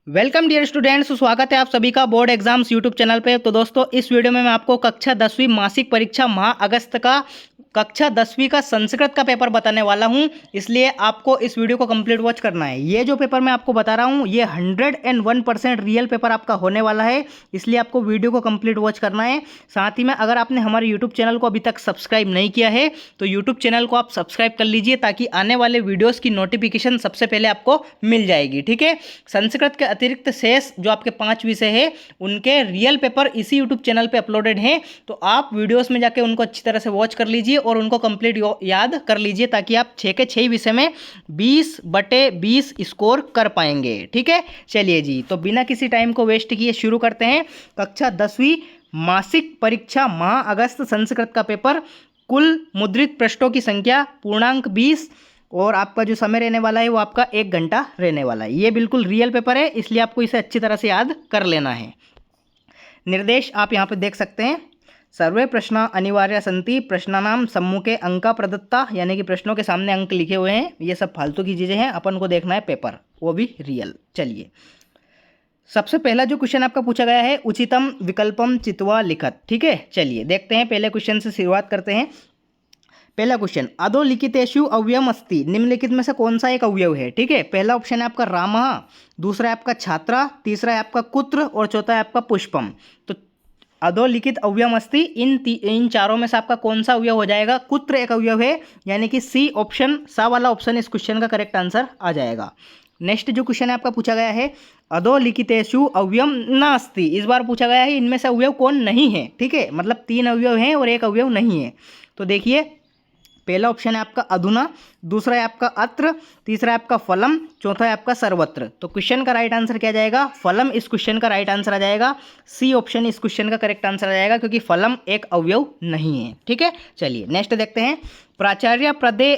Welcome dear students, स्वागत है आप सभी का बोर्ड एग्जाम्स यूट्यूब चैनल पे। तो दोस्तों, इस वीडियो में मैं आपको कक्षा 10वीं मासिक परीक्षा माह अगस्त का कक्षा 10वीं का संस्कृत का पेपर बताने वाला हूं, इसलिए आपको इस वीडियो को कंप्लीट वॉच करना है। ये जो पेपर मैं आपको बता रहा हूं, ये 101% रियल पेपर आपका होने वाला है, इसलिए आपको वीडियो को कंप्लीट वॉच करना है। साथ ही में अगर आपने हमारे यूट्यूब चैनल को अभी तक सब्सक्राइब नहीं किया है तो यूट्यूब चैनल को आप सब्सक्राइब कर लीजिए, ताकि आने वाले वीडियोज़ की नोटिफिकेशन सबसे पहले आपको मिल जाएगी। ठीक है, संस्कृत के अतिरिक्त शेष जो आपके 5 विषय है उनके रियल पेपर इसी यूट्यूब चैनल पे अपलोडेड हैं, तो आप वीडियोस में जाके उनको अच्छी तरह से वॉच कर लीजिए और उनको कंप्लीट याद कर लीजिए, ताकि आप 6 के 6 विषय में 20/20 स्कोर कर पाएंगे। ठीक है, चलिए जी, तो बिना किसी टाइम को वेस्ट किए शुरू करते हैं। कक्षा 10वीं मासिक परीक्षा माह अगस्त संस्कृत का पेपर, कुल मुद्रित पृष्ठों की संख्या पूर्णांक 20 और आपका जो समय रहने वाला है वो आपका 1 घंटा रहने वाला है। ये बिल्कुल रियल पेपर है, इसलिए आपको इसे अच्छी तरह से याद कर लेना है। निर्देश आप यहाँ पे देख सकते हैं। सर्वे प्रश्न अनिवार्य संति, प्रश्नानाम सम्मुखे अंका प्रदत्ता, यानी कि प्रश्नों के सामने अंक लिखे हुए हैं। ये सब फालतू की चीज़ें हैं, अपन को देखना है पेपर, वो भी रियल। चलिए, सबसे पहला जो क्वेश्चन आपका पूछा गया है, उचितम विकल्पम चित्वा लिखत। ठीक है, चलिए देखते हैं, पहले क्वेश्चन से शुरुआत करते हैं। पहला क्वेश्चन, अधोलिखितेषु अव्ययम अस्ति, निम्नलिखित में से कौन सा एक अवयव है? ठीक है, पहला ऑप्शन है आपका रामः, दूसरा है आपका छात्रा, तीसरा है आपका कुत्र और चौथा है आपका पुष्पम। तो अधोलिखित अवयम अस्ति, इन चारों में से आपका कौन सा अवयव हो जाएगा? कुत्र एक अवयव है, यानी कि सी ऑप्शन, सा वाला ऑप्शन इस क्वेश्चन का करेक्ट आंसर आ जाएगा। नेक्स्ट जो क्वेश्चन है आपका पूछा गया है, अधोलिखितेषु अवयम नास्ति, इस बार पूछा गया है इनमें से अवयव कौन नहीं है। ठीक है, मतलब 3 अवयव हैं और एक अवयव नहीं है। तो देखिए, पहला ऑप्शन है आपका अधुना, दूसरा है आपका अत्र, तीसरा है आपका फलम, चौथा है आपका सर्वत्र। तो क्वेश्चन का राइट आंसर क्या जाएगा? फलम इस क्वेश्चन का राइट आंसर आ जाएगा। सी ऑप्शन इस क्वेश्चन का करेक्ट आंसर आ जाएगा, क्योंकि फलम एक अवयव नहीं है। ठीक है, चलिए नेक्स्ट देखते हैं। प्राचार्य पदे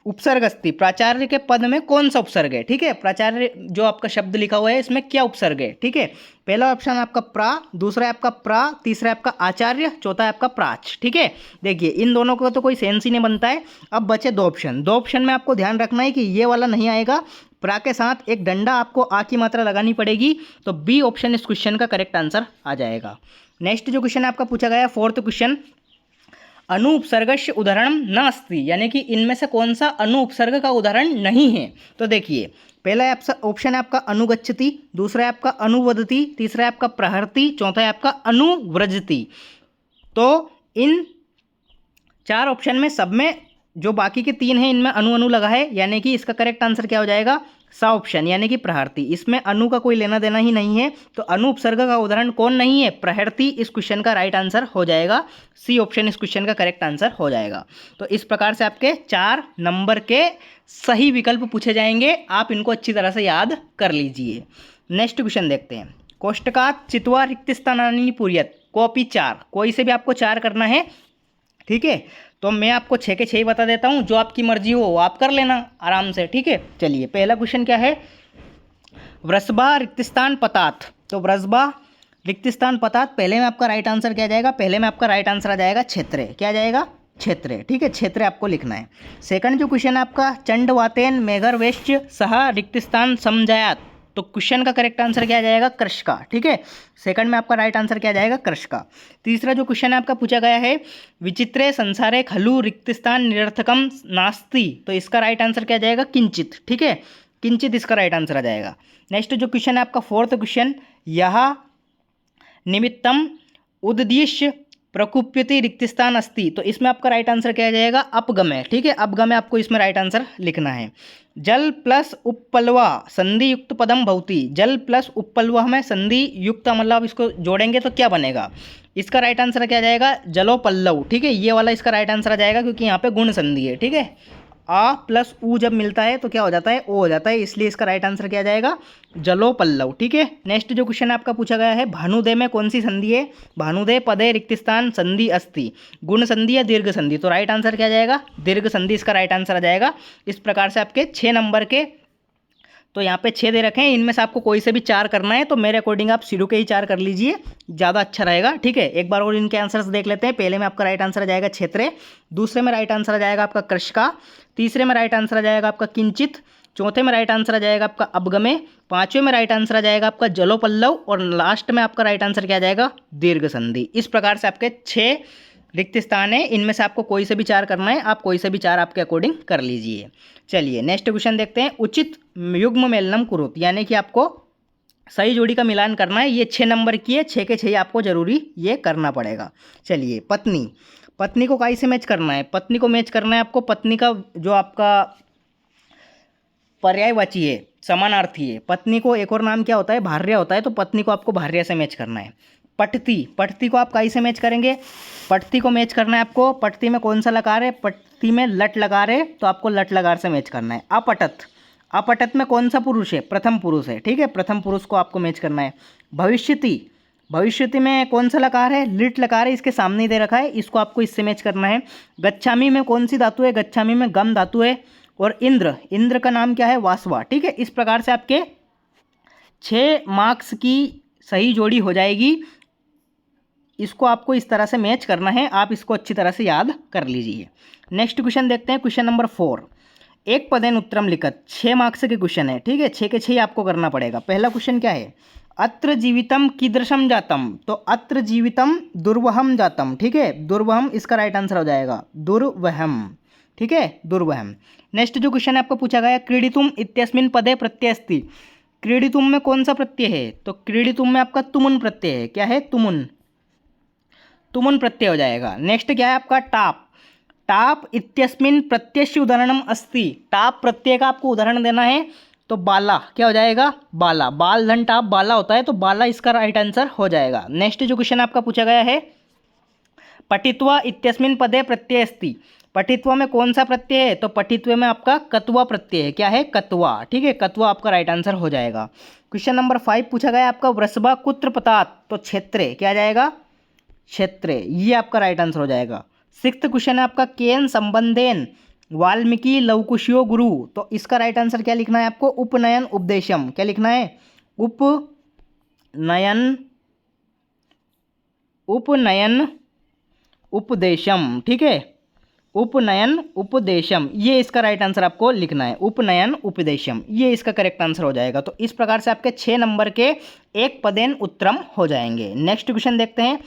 उपसर्ग अस्ति, प्राचार्य के पद में कौन सा उपसर्ग है? ठीक है, प्राचार्य जो आपका शब्द लिखा हुआ है इसमें क्या उपसर्ग है? ठीक है, पहला ऑप्शन आपका प्रा, दूसरा है आपका प्रा, तीसरा है आपका आचार्य, चौथा है आपका प्राच। ठीक है, देखिए इन दोनों का तो कोई सेंस ही नहीं बनता है। अब बचे 2 ऑप्शन, 2 ऑप्शन में आपको ध्यान रखना है कि ये वाला नहीं आएगा, प्रा के साथ एक डंडा आपको आ की मात्रा लगानी पड़ेगी, तो बी ऑप्शन इस क्वेश्चन का करेक्ट आंसर आ जाएगा। नेक्स्ट जो क्वेश्चन आपका पूछा गया, 4th क्वेश्चन, अनु उपसर्गस्य उदाहरण नास्ति, यानी कि इनमें से कौन सा अनु उपसर्ग का उदाहरण नहीं है? तो देखिए, पहला ऑप्शन है आपका अनुगच्छति, दूसरा है आपका अनुवदति, तीसरा है आपका प्रहरति, चौथा है आपका अनुव्रजति। तो इन 4 ऑप्शन में सब में जो बाकी के 3 हैं इनमें अनु लगा है, यानी कि इसका करेक्ट आंसर क्या हो जाएगा? सा ऑप्शन, यानी कि प्रहरती। इसमें अनु का कोई लेना देना ही नहीं है, तो अनु उपसर्ग का उदाहरण कौन नहीं है? प्रहरती इस क्वेश्चन का राइट आंसर हो जाएगा। सी ऑप्शन इस क्वेश्चन का करेक्ट आंसर हो जाएगा। तो इस प्रकार से आपके 4 नंबर के सही विकल्प पूछे जाएंगे, आप इनको अच्छी तरह से याद कर लीजिए। नेक्स्ट क्वेश्चन देखते हैं। कोष्टकात् चित्वा रिक्तस्थानानि पूरयेत्, कॉपी 4, कोई से भी आपको 4 करना है। ठीक है, तो मैं आपको 6 के 6 ही बता देता हूँ, जो आपकी मर्जी हो वो आप कर लेना आराम से। ठीक है, चलिए पहला क्वेश्चन क्या है, वृषभा रिक्तस्थान पतात। तो वृषभा रिक्तस्थान पतात, पहले में आपका राइट आंसर क्या जाएगा? पहले में आपका राइट आंसर आ जाएगा क्षेत्रे। क्या जाएगा? क्षेत्रे। ठीक है, क्षेत्रे आपको लिखना है। सेकंड जो क्वेश्चन है आपका, चंडवातेन मेघरवेश्च सह रिक्तस्थान समजायात। तो क्वेश्चन का करेक्ट आंसर क्या जाएगा? कृष का। ठीक है, सेकंड में आपका राइट आंसर क्या जाएगा? कृष का। तीसरा जो क्वेश्चन है आपका पूछा गया है, विचित्रे संसारे खलु रिक्तस्थान निरर्थकम नास्ति। तो इसका राइट आंसर क्या जाएगा? किंचित। ठीक है, किंचित इसका राइट आंसर आ जाएगा। नेक्स्ट जो क्वेश्चन है आपका 4th क्वेश्चन, यह निमित्तम उद्देश्य प्रकुप्यति रिक्तस्थान अस्ति। तो इसमें आपका राइट आंसर क्या आ जाएगा? अपगमय। ठीक है, अपगमय आपको इसमें राइट आंसर लिखना है। जल प्लस उपप्लवा संधि युक्त पदम भवति, जल प्लस उपप्लवा में संधि युक्त, मतलब इसको जोड़ेंगे तो क्या बनेगा? इसका राइट आंसर क्या जाएगा? जलोपल्लव। ठीक है, ये वाला इसका राइट आंसर आ जाएगा, क्योंकि यहाँ पे गुण संधि है। ठीक है, आ प्लस ऊ जब मिलता है तो क्या हो जाता है? ओ हो जाता है, इसलिए इसका राइट आंसर क्या जाएगा? जलोपल्लव। ठीक है, नेक्स्ट जो क्वेश्चन आपका पूछा गया है, भानुदे में कौन सी संधि है? भानुदे पदे रिक्तस्थान संधि अस्ति, गुण संधि या दीर्घ संधि। तो राइट आंसर क्या जाएगा? दीर्घ संधि इसका राइट आंसर आ जाएगा। इस प्रकार से आपके 6 नंबर के, तो यहाँ पे 6 दे रखे हैं, इनमें से आपको कोई से भी 4 करना है, तो मेरे अकॉर्डिंग आप शुरू के ही 4 कर लीजिए, ज़्यादा अच्छा रहेगा। ठीक है, एक बार और इनके आंसर्स देख लेते हैं। पहले में आपका राइट आंसर आ जाएगा क्षेत्रे, दूसरे में राइट आंसर आ जाएगा आपका कृष का, तीसरे में राइट आंसर आ जाएगा आपका किंचित, चौथे में राइट आंसर आ जाएगा आपका अवगमे, पांचवें में राइट आंसर आ जाएगा आपका जलोपल्लव, और लास्ट में आपका राइट आंसर क्या आ जाएगा, दीर्घ संधि। इस प्रकार से आपके 6 रिक्त स्थान है, इनमें से आपको कोई से भी 4 करना है, आप कोई से भी 4 आपके अकॉर्डिंग कर लीजिए। चलिए नेक्स्ट क्वेश्चन देखते हैं। उचित युग्म मेलनम कुरुत, यानी कि आपको सही जोड़ी का मिलान करना है। ये 6 नंबर की है, 6 के 6 आपको जरूरी ये करना पड़ेगा। चलिए पत्नी, पत्नी को काई से मैच करना है, पत्नी को मैच करना है आपको, पत्नी का जो आपका पर्यायवाची है, समानार्थी है, पत्नी को एक और नाम क्या होता है, भार्या होता है, तो पत्नी को आपको भार्या से मैच करना है। पठती, पठती को आप काई से मैच करेंगे, पठती को मैच करना है आपको, पठती में कौन सा लकार है, पठती में लट लकार है, तो आपको लट लकार से मैच करना है। अपठत, अपठत में कौन सा पुरुष है, प्रथम पुरुष है, ठीक है, प्रथम पुरुष को आपको मैच करना है। भविष्यति, भविष्यति में कौन सा लकार है, लिट लकार है, इसके सामने ही दे रखा है, इसको आपको इससे मैच करना है। गच्छामी में कौन सी धातु है, गच्छामी में गम धातु है। और इंद्र, इंद्र का नाम क्या है, वासवा, ठीक है। इस प्रकार से आपके 6 मार्क्स की सही जोड़ी हो जाएगी। इसको आपको इस तरह से मैच करना है, आप इसको अच्छी तरह से याद कर लीजिए। नेक्स्ट क्वेश्चन देखते हैं, क्वेश्चन नंबर 4। एक पदेन उत्तरम लिखत, 6 मार्क्स के क्वेश्चन है, ठीक है, 6 के 6 आपको करना पड़ेगा। पहला क्वेश्चन क्या है, अत्र जीवितम कीदृशम जातम, तो अत्र जीवितम दुर्वहम जातम, ठीक है, दुर्वहम इसका राइट आंसर हो जाएगा, दुर्वहम, ठीक है, दुर्वहम। नेक्स्ट जो क्वेश्चन है आपको पूछा गया, क्रीडितुम इत्यस्मिन पदे प्रत्यय अस्ति, क्रीडितुम में कौन सा प्रत्यय है, तो क्रीडितुम में आपका तुमुन प्रत्यय है, क्या है, तुमुन, तुमुन प्रत्यय हो जाएगा। नेक्स्ट क्या है आपका टाप, टाप इत्यस्मिन प्रत्ययस्य उदाहरणम अस्ति, टाप प्रत्यय का आपको उदाहरण देना है, तो बाला क्या हो जाएगा, बाला, बाल धन टाप बाला होता है, तो बाला इसका राइट आंसर हो जाएगा। नेक्स्ट जो क्वेश्चन आपका पूछा गया है, पठित्वा इत्यस्मिन पदे प्रत्यय अस्ति, पठित्वा में कौन सा प्रत्यय है, तो पठित्व में आपका कत्वा प्रत्यय है, क्या है, कत्वा, ठीक है, कत्वा आपका राइट आंसर हो जाएगा। क्वेश्चन नंबर 5 पूछा गया आपका, वृषभा कुत्र पतात, तो क्षेत्रे क्या आ जाएगा, क्षेत्रे, ये आपका राइट आंसर हो जाएगा। 6th क्वेश्चन है आपका, केन संबंधेन वाल्मीकि लवकुशो गुरु, तो इसका राइट आंसर क्या लिखना है आपको, उपनयन उपदेशम, क्या लिखना है, उपनयन, उपनयन उपदेशम, ठीक है, उपनयन उपदेशम, ये इसका राइट आंसर आपको लिखना है, उपनयन उपदेशम, ये इसका करेक्ट आंसर हो जाएगा। तो इस प्रकार से आपके 6 नंबर के एक पदेन उत्तरम हो जाएंगे। नेक्स्ट क्वेश्चन देखते हैं।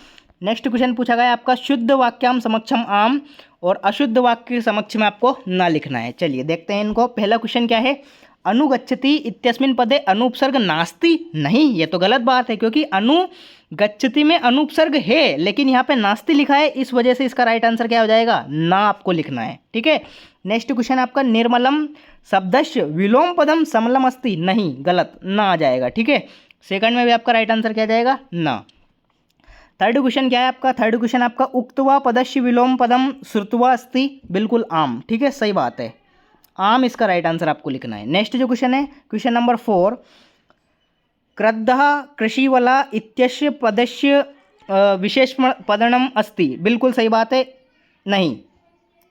नेक्स्ट क्वेश्चन पूछा गया आपका, शुद्ध वाक्याम समक्षम आम, और अशुद्ध वाक्य के समक्ष में आपको ना लिखना है। चलिए देखते हैं इनको। पहला क्वेश्चन क्या है, अनुगच्छति इत्यस्मिन पदे अनुपसर्ग नास्ति, नहीं, ये तो गलत बात है, क्योंकि अनुगच्छति में अनुपसर्ग है, लेकिन यहाँ पे नास्ति लिखा है, इस वजह से इसका राइट आंसर क्या हो जाएगा, ना आपको लिखना है, ठीक है। नेक्स्ट क्वेश्चन आपका, निर्मलम शब्दस्य विलोम पदम समलम अस्ति, नहीं, गलत, ना आ जाएगा, ठीक है। सेकंड में भी आपका राइट आंसर क्या जाएगा, ना। थर्ड क्वेश्चन क्या है आपका, थर्ड क्वेश्चन आपका, उक्तवा पदस्य विलोम पदम श्रुत्वा अस्ति, बिल्कुल आम, ठीक है, सही बात है, आम इसका राइट आंसर आपको लिखना है। नेक्स्ट जो क्वेश्चन है, क्वेश्चन नंबर 4, क्रुद्धः कृषिवला इत्यस्य पदस्य विशेष पदनम अस्ति, बिल्कुल सही बात है, नहीं,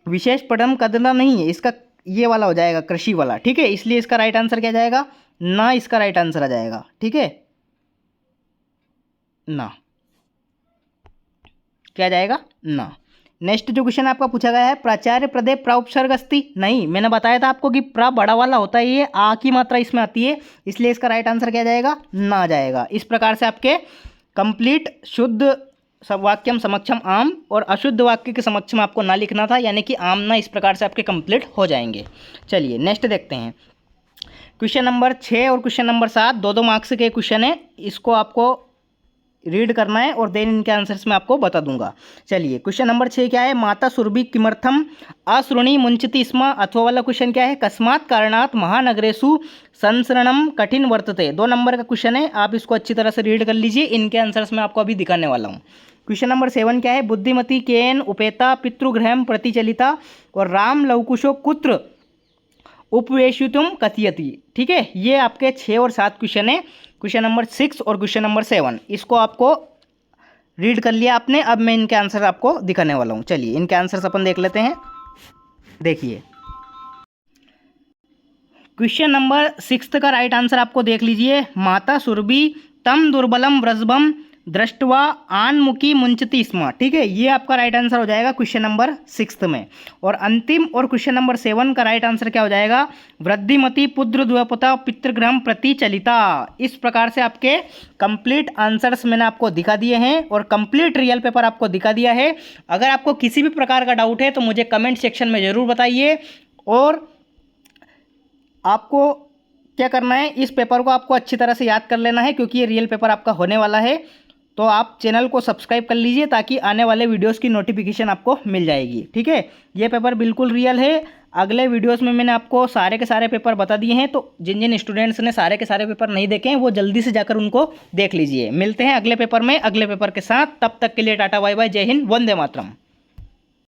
विशेष पदम कदना नहीं है, इसका ये वाला हो जाएगा कृषि वाला, ठीक है, इसलिए इसका राइट आंसर क्या जाएगा, ना, इसका राइट आंसर आ जाएगा, ठीक है, ना, क्या जाएगा, ना। नेक्स्ट जो क्वेश्चन आपका पूछा गया है, प्राचार्य प्रदे प्रउपसर्ग अस्ति, नहीं, मैंने बताया था आपको कि प्र बड़ा वाला होता है, ये आ की मात्रा इसमें आती है, इसलिए इसका राइट आंसर क्या जाएगा, ना आ जाएगा। इस प्रकार से आपके कंप्लीट शुद्ध वाक्यम समक्षम आम और अशुद्ध वाक्य के समक्षम आपको ना लिखना था, यानी कि आम ना, इस प्रकार से आपके कंप्लीट हो जाएंगे। चलिए नेक्स्ट देखते हैं। क्वेश्चन नंबर 6 और क्वेश्चन नंबर 7 दो मार्क्स के क्वेश्चन है, इसको आपको रीड करना है और देन इनके आंसर्स मैं आपको बता दूंगा। चलिए क्वेश्चन नंबर 6 क्या है, माता सुरभि किमर्थम अश्रुणी मुंचति स्म, अथवा वाला क्वेश्चन क्या है, कस्मात् कारणात् महानगरेषु संसरणम कठिन वर्तते। 2 नंबर का क्वेश्चन है, आप इसको अच्छी तरह से रीड कर लीजिए, इनके आंसर्स मैं आपको अभी दिखाने वाला हूँ। क्वेश्चन नंबर 7 क्या है, बुद्धिमती केन उपेता पितृगृहम प्रतिचलिता, और राम लवकुशो कुत्र उपवेशितुम कथयति, ठीक है। ये आपके 6 और 7 क्वेश्चन है, क्वेश्चन नंबर 6 और क्वेश्चन नंबर 7, इसको आपको रीड कर लिया आपने। अब मैं इनके आंसर आपको दिखाने वाला हूँ। चलिए इनके आंसर्स अपन देख लेते हैं। देखिए क्वेश्चन नंबर 6 का राइट आंसर आपको देख लीजिए, माता सुरभि तम दुर्बलम वृषभम दृष्टवा आन्मुखी मुंचती स्म। ठीक है, ये आपका राइट आंसर हो जाएगा क्वेश्चन नंबर 6 में। और अंतिम और क्वेश्चन नंबर 7 का राइट आंसर क्या हो जाएगा? वृद्धिमती पुत्र द्वपता पितृगृहम प्रति चलिता। इस प्रकार से आपके कंप्लीट आंसर्स मैंने आपको दिखा दिए हैं और कंप्लीट रियल पेपर आपको दिखा दिया है। अगर आपको किसी भी प्रकार का डाउट है तो मुझे कमेंट सेक्शन में ज़रूर बताइए। और आपको क्या करना है, इस पेपर को आपको अच्छी तरह से याद कर लेना है क्योंकि ये रियल पेपर आपका होने वाला है। तो आप चैनल को सब्सक्राइब कर लीजिए ताकि आने वाले वीडियोस की नोटिफिकेशन आपको मिल जाएगी। ठीक है, ये पेपर बिल्कुल रियल है। अगले वीडियोस में मैंने आपको सारे के सारे पेपर बता दिए हैं, तो जिन जिन स्टूडेंट्स ने सारे के सारे पेपर नहीं देखे हैं वो जल्दी से जाकर उनको देख लीजिए। मिलते हैं अगले पेपर में अगले पेपर के साथ। तब तक के लिए टाटा बाय बाय, जय हिंद, वंदे मातरम।